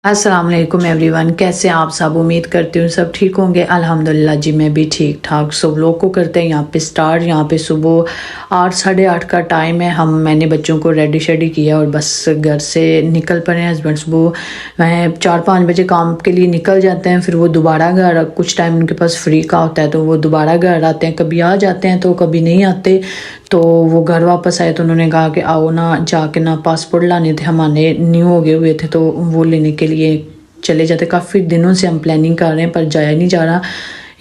अस्सलाम वालेकुम एवरीवन, कैसे हैं आप सब। उम्मीद करती हूँ सब ठीक होंगे। अल्हम्दुलिल्लाह जी मैं भी ठीक ठाक। सब लोग को करते हैं यहाँ पे स्टार्ट। यहाँ पे सुबह 8 साढ़े 8 का टाइम है। मैंने बच्चों को रेडी शेडी किया और बस घर से निकल पड़े हैं। हस्बैंड सुबह 4-5 बजे काम के लिए निकल जाते हैं, फिर वो दोबारा घर कुछ टाइम उनके पास फ्री का होता है तो वो दोबारा घर आते हैं। कभी आ जाते हैं तो कभी नहीं आते। तो वो घर वापस आए तो उन्होंने कहा कि आओ ना जाके ना पासपोर्ट लाने थे, हमारे न्यू हो गए हुए थे तो वो लेने के लिए चले जाते। काफ़ी दिनों से हम प्लानिंग कर रहे हैं पर जाया नहीं जा रहा।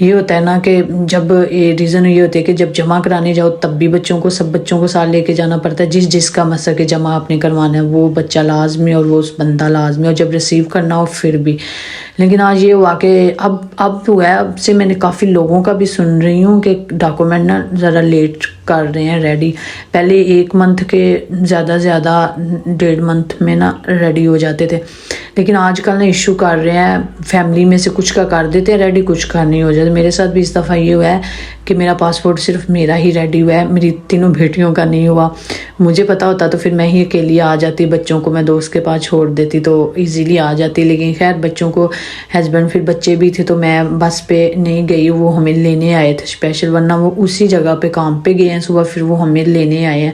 ये होता है ना कि जब ये रीज़न ये होते है कि जब जमा कराने जाओ तब भी सब बच्चों को साथ लेके जाना पड़ता है। जिसका मसला कि जमा आपने करवाना है वो बच्चा लाजमी और वो बंदा लाजमी, और जब रिसीव करना हो फिर भी। लेकिन आज ये हुआ कि अब हुआ है। अब से मैंने काफ़ी लोगों का भी सुन रही हूँ कि डॉक्यूमेंट ना ज़रा लेट कर रहे हैं रेडी। पहले 1 मंथ के ज़्यादा 1.5 मंथ में ना रेडी हो जाते थे, लेकिन आजकल ना इशू कर रहे हैं। फैमिली में से कुछ का कर देते हैं रेडी, कुछ का नहीं हो जाता। मेरे साथ भी इस दफ़ा ये हुआ है कि मेरा पासपोर्ट सिर्फ मेरा ही रेडी हुआ है, मेरी तीनों बेटियों का नहीं हुआ। मुझे पता होता तो फिर मैं ही अकेली आ जाती, बच्चों को मैं दोस्त के पास छोड़ देती तो इजीली आ जाती। लेकिन खैर बच्चों को हस्बैंड फिर बच्चे भी थे तो मैं बस पे नहीं गई, वो हमें लेने आए थे स्पेशल, वरना वो उसी जगह पे काम पे गए हैं सुबह, फिर वो हमें लेने आए हैं।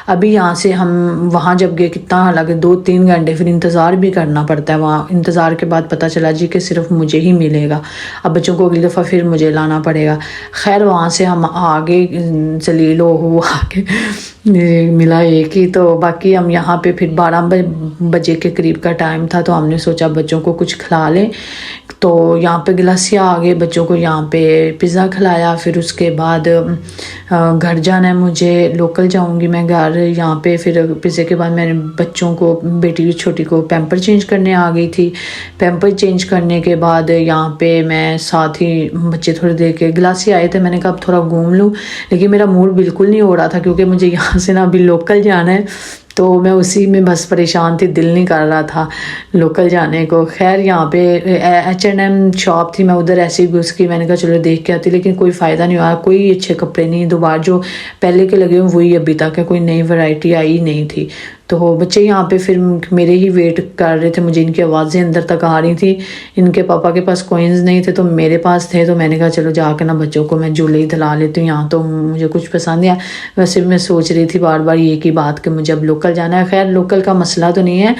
अभी यहाँ से हम वहाँ जब गए कितना हालांकि 2-3 घंटे फिर इंतज़ार भी करना पड़ता है। वहाँ इंतज़ार के बाद पता चला जी कि सिर्फ मुझे ही मिलेगा, अब बच्चों को अगली दफ़ा फिर मुझे लाना पड़ेगा। खैर वहाँ से हम आगे जलील हो आगे मिला एक ही, तो बाकी हम यहाँ पे फिर 12 बजे के करीब का टाइम था तो हमने सोचा बच्चों को कुछ खिला लें। तो यहाँ पे गिलासिया आ गए, बच्चों को यहाँ पे पिज़्ज़ा खिलाया। फिर उसके बाद घर जाना है मुझे, लोकल जाऊँगी मैं घर। यहाँ पे फिर पिज़्ज़े के बाद मैंने बच्चों को, बेटी छोटी को पैम्पर चेंज करने आ गई थी। पैम्पर चेंज करने के बाद यहाँ पे मैं साथ ही बच्चे थोड़ी देर के गिलासिया आए थे, मैंने कहा अब थोड़ा घूम लूँ। लेकिन मेरा मूड बिल्कुल नहीं हो रहा था क्योंकि मुझे यहाँ से ना अभी लोकल जाना है, तो मैं उसी में बस परेशान थी, दिल नहीं कर रहा था लोकल जाने को। खैर यहाँ पे H&M शॉप थी, मैं उधर ऐसे ही घुस गई। मैंने कहा चलो देख के आती, लेकिन कोई फ़ायदा नहीं हुआ। कोई अच्छे कपड़े नहीं, दोबारा जो पहले के लगे हुए वही अभी तक है, कोई नई वैरायटी आई नहीं थी। तो बच्चे यहाँ पे फिर मेरे ही वेट कर रहे थे, मुझे इनकी आवाज़ें अंदर तक आ रही थी। इनके पापा के पास कॉइन्स नहीं थे तो मेरे पास थे, तो मैंने कहा चलो जाकर ना बच्चों को मैं झूले ही दिला लेती हूँ। यहाँ तो मुझे कुछ पसंद नहीं आया। वैसे मैं सोच रही थी बार बार ये की बात कि मुझे अब लोकल जाना है। खैर लोकल का मसला तो नहीं है,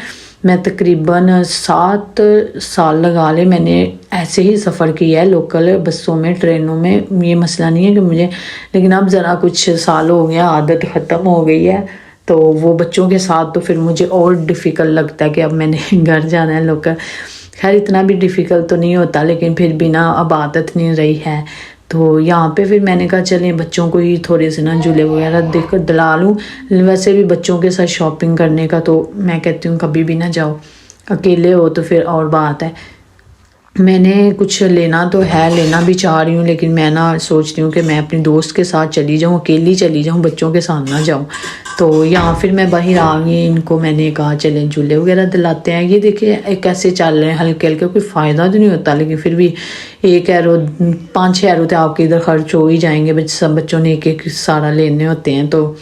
मैं तकरीबन 7 साल लगा ले मैंने ऐसे ही सफ़र किया है लोकल बसों में, ट्रेनों में। ये मसला नहीं है कि मुझे, लेकिन अब ज़रा कुछ साल हो गया, आदत ख़त्म हो गई है। तो वो बच्चों के साथ तो फिर मुझे और डिफ़िकल्ट लगता है कि अब मैंने घर जाना है लोकल। खैर इतना भी डिफ़िकल्ट तो नहीं होता, लेकिन फिर भी ना अब आदत नहीं रही है। तो यहाँ पे फिर मैंने कहा चलें बच्चों को ही थोड़े से ना झूले वगैरह देख कर दिला लूँ। वैसे भी बच्चों के साथ शॉपिंग करने का तो मैं कहती हूँ कभी भी ना जाओ, अकेले हो तो फिर और बात है। मैंने कुछ लेना तो है, लेना भी चाह रही हूँ, लेकिन मैं ना सोच रही हूँ कि मैं अपनी दोस्त के साथ चली जाऊँ, अकेली चली जाऊँ, बच्चों के साथ ना जाऊँ। तो यहाँ फिर मैं बाहर आ गई, इनको मैंने कहा चलें झूले वगैरह दिलाते हैं। ये देखिए कैसे चल रहे हैं हल्के हल्के, कोई फ़ायदा तो नहीं होता, लेकिन फिर भी 1 यूरो 5-6 यूरो तो आपके इधर खर्च हो ही जाएंगे। सब बच्चों ने एक सारा लेने होते हैं। तो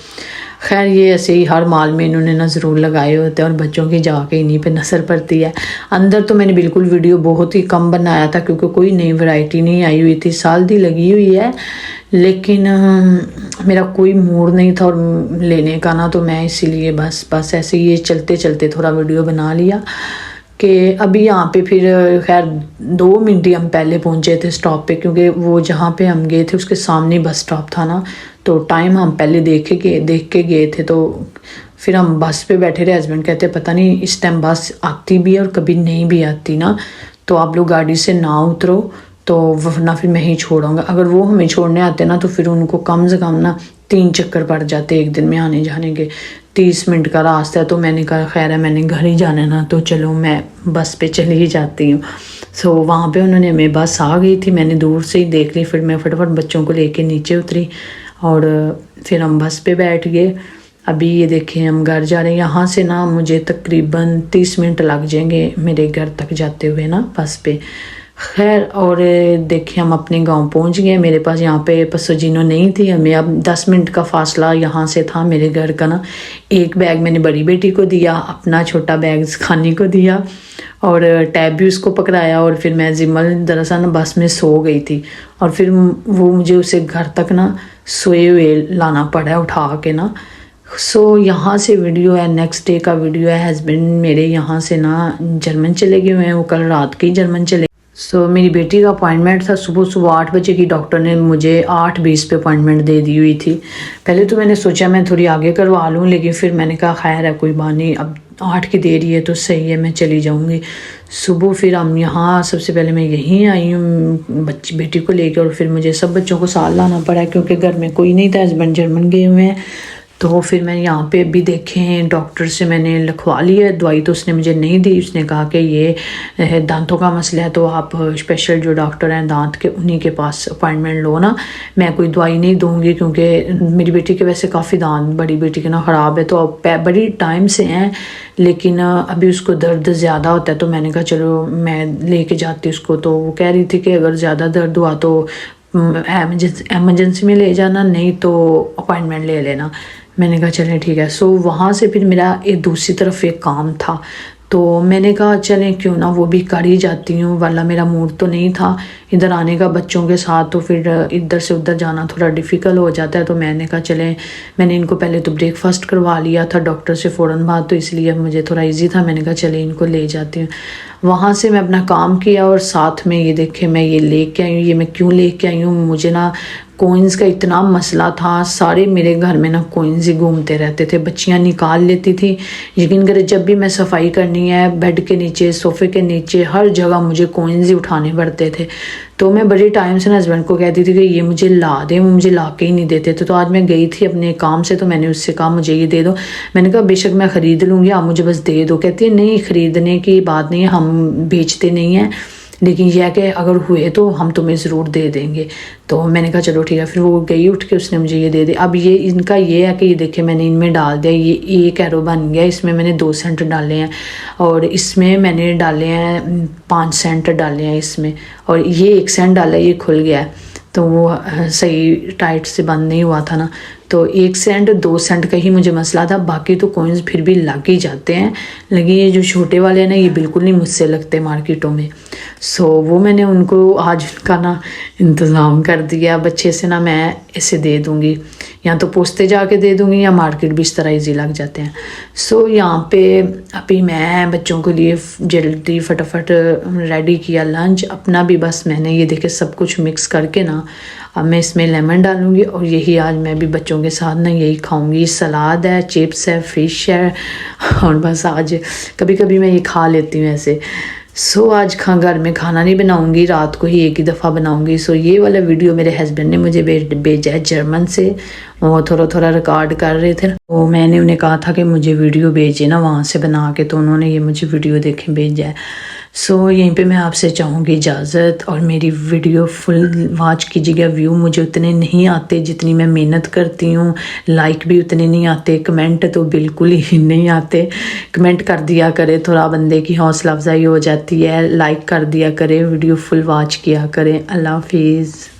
खैर ये ऐसे ही हर माल में इन्होंने ना ज़रूर लगाए होते हैं और बच्चों की जाके इन्हीं पे नज़र पड़ती है। अंदर तो मैंने बिल्कुल वीडियो बहुत ही कम बनाया था क्योंकि कोई नई वैरायटी नहीं आई हुई थी, साल दी लगी हुई है, लेकिन मेरा कोई मूड नहीं था और लेने का ना, तो मैं इसीलिए बस ऐसे ही चलते चलते थोड़ा वीडियो बना लिया कि अभी यहाँ पे फिर खैर 2 मिनट ही हम पहले पहुँचे थे स्टॉप पे, क्योंकि वो जहाँ पे हम गए थे उसके सामने बस स्टॉप था ना, तो टाइम हम पहले देख के गए थे। तो फिर हम बस पे बैठे रहे। हस्बैंड कहते पता नहीं इस टाइम बस आती भी है और कभी नहीं भी आती ना, तो आप लोग गाड़ी से ना उतरो, तो वरना फिर मैं ही छोड़ूंगा। अगर वो हमें छोड़ने आते ना तो फिर उनको कम से कम ना 3 चक्कर पड़ जाते एक दिन में आने जाने के। 30 मिनट का रास्ता है, तो मैंने कहा खैर है मैंने घर ही जाना है ना, तो चलो मैं बस पे चली ही जाती हूँ। सो वहाँ पे उन्होंने, हमें बस आ गई थी, मैंने दूर से ही देख ली। फिर मैं फटाफट बच्चों को लेके नीचे उतरी और फिर हम बस पे बैठ गए। अभी ये देखें हम घर जा रहे हैं। यहाँ से ना मुझे तकरीबन 30 मिनट लग जाएंगे मेरे घर तक जाते हुए ना बस पे। खैर, और देखिए हम अपने गांव पहुंच गए। मेरे पास यहाँ पे पसोजीनो नहीं थी, हमें अब 10 मिनट का फासला यहाँ से था मेरे घर का ना। एक बैग मैंने बड़ी बेटी को दिया, अपना छोटा बैग खाने को दिया और टैब भी उसको पकड़ाया। और फिर मैं जिमल दरअसल ना बस में सो गई थी और फिर वो मुझे उसे घर तक ना सोए हुए लाना पड़ा उठा के ना। सो यहाँ से वीडियो है, नेक्स्ट डे का वीडियो है। हस्बैंड मेरे यहाँ से ना जर्मन चले गए हुए हैं, वो कल रात के ही जर्मन चले। सो मेरी बेटी का अपॉइंटमेंट था सुबह सुबह 8 बजे की। डॉक्टर ने मुझे 8:20 पे अपॉइंटमेंट दे दी हुई थी। पहले तो मैंने सोचा मैं थोड़ी आगे करवा लूँ, लेकिन फिर मैंने कहा खैर है कोई बात नहीं, अब 8 की देरी है तो सही है, मैं चली जाऊँगी सुबह। फिर हम यहाँ सबसे पहले मैं यहीं आई हूँ बच्ची बेटी को लेकर, और फिर मुझे सब बच्चों को साथ लाना पड़ा क्योंकि घर में कोई नहीं था, हस्बैंड जर्मन गए हुए हैं। तो फिर मैं यहाँ पे अभी देखे हैं डॉक्टर से मैंने लिखवा ली है दवाई, तो उसने मुझे नहीं दी। उसने कहा कि ये दांतों का मसला है तो आप स्पेशल जो डॉक्टर हैं दांत के उन्हीं के पास अपॉइंटमेंट लो ना, मैं कोई दवाई नहीं दूंगी क्योंकि मेरी बेटी के वैसे काफ़ी दांत बड़ी बेटी के ना ख़राब है, तो अब बड़ी टाइम से हैं, लेकिन अभी उसको दर्द ज़्यादा होता है। तो मैंने कहा चलो मैं लेके जाती उसको। तो वो कह रही थी कि अगर ज़्यादा दर्द हुआ तो एमरजेंसी में ले जाना, नहीं तो अपॉइंटमेंट ले लेना। मैंने कहा चलें ठीक है। सो वहाँ से फिर मेरा एक दूसरी तरफ एक काम था, तो मैंने कहा चलें क्यों ना वो भी कर ही जाती हूँ, वाला मेरा मूड तो नहीं था इधर आने का बच्चों के साथ, तो फिर इधर से उधर जाना थोड़ा डिफ़िकल्ट हो जाता है। तो मैंने कहा चलें, मैंने इनको पहले तो ब्रेकफास्ट करवा लिया था डॉक्टर से फ़ौरन बाद, तो इसलिए मुझे थोड़ा इजी था। मैंने कहा चले इनको ले जाती हूँ। वहाँ से मैं अपना काम किया और साथ में ये देखे मैं ये लेके आई हूँ। ये मैं क्यों लेके आई हूँ, मुझे ना कोइंस का इतना मसला था, सारे मेरे घर में ना कोइंस ही घूमते रहते थे, बच्चियाँ निकाल लेती थी। यकीन करें जब भी मैं सफाई करनी है बेड के नीचे सोफ़े के नीचे हर जगह मुझे कोइंस ही उठाने पड़ते थे। तो मैं बड़े टाइम से ना हस्बैंड को कहती थी कि ये मुझे ला दें, वो मुझे ला के ही नहीं देते थे। तो आज मैं गई थी अपने काम से, तो मैंने उससे कहा मुझे ये दे दो। मैंने कहा बेशक मैं ख़रीद लूँगी, आप मुझे बस दे दो। कहती है नहीं ख़रीदने की बात नहीं है, हम बेचते नहीं हैं, लेकिन यह है कि अगर हुए तो हम तुम्हें ज़रूर दे देंगे। तो मैंने कहा चलो ठीक है। फिर वो गई उठ के, उसने मुझे ये दे दी। अब ये इनका ये है कि ये देखिए मैंने इनमें डाल दिया, ये एक एरो बन गया, इसमें मैंने 2 सेंट डाले हैं और इसमें मैंने डाले हैं 5 सेंट डाले हैं इसमें, और ये 1 सेंट डाला है, ये खुल गया है। तो वो सही टाइट से बंद नहीं हुआ था ना, तो 1 सेंट 2 सेंट का ही मुझे मसला था, बाकी तो कॉइन्स फिर भी लग ही जाते हैं। लेकिन ये जो छोटे वाले हैं ना, ये बिल्कुल नहीं मुझसे लगते मार्केटों में। सो वो मैंने उनको आज उनका ना इंतज़ाम कर दिया। अब अच्छे से ना मैं इसे दे दूँगी, या तो पोस्ते जाके दे दूँगी या मार्केट भी इस तरह ईजी लग जाते हैं। सो यहाँ पे अभी मैं बच्चों के लिए जल्दी फटाफट रेडी किया लंच, अपना भी बस मैंने ये देखे सब कुछ मिक्स करके ना अब मैं इसमें लेमन डालूँगी, और यही आज मैं भी बच्चों के साथ ना यही खाऊँगी। सलाद है, चिप्स है, फिश है, और बस आज कभी कभी मैं ये खा लेती हूँ ऐसे। सो आज घर में खाना नहीं बनाऊंगी, रात को ही एक ही दफ़ा बनाऊंगी। सो ये वाला वीडियो मेरे हस्बैंड ने मुझे भेजा है जर्मन से, वो थोड़ा थोड़ा रिकॉर्ड कर रहे थे, तो मैंने उन्हें कहा था कि मुझे वीडियो भेजे ना वहाँ से बना के, तो उन्होंने ये मुझे वीडियो देखे भेजा है। सो यहीं पे मैं आपसे चाहूँगी इजाज़त, और मेरी वीडियो फुल वॉच कीजिएगा। व्यू मुझे उतने नहीं आते जितनी मैं मेहनत करती हूँ, लाइक भी उतने नहीं आते, कमेंट तो बिल्कुल ही नहीं आते। कमेंट कर दिया करे, थोड़ा बंदे की हौसला अफजाई हो जाती है। लाइक कर दिया करे, वीडियो फुल वॉच किया करें। अल्लाह हाफिज़।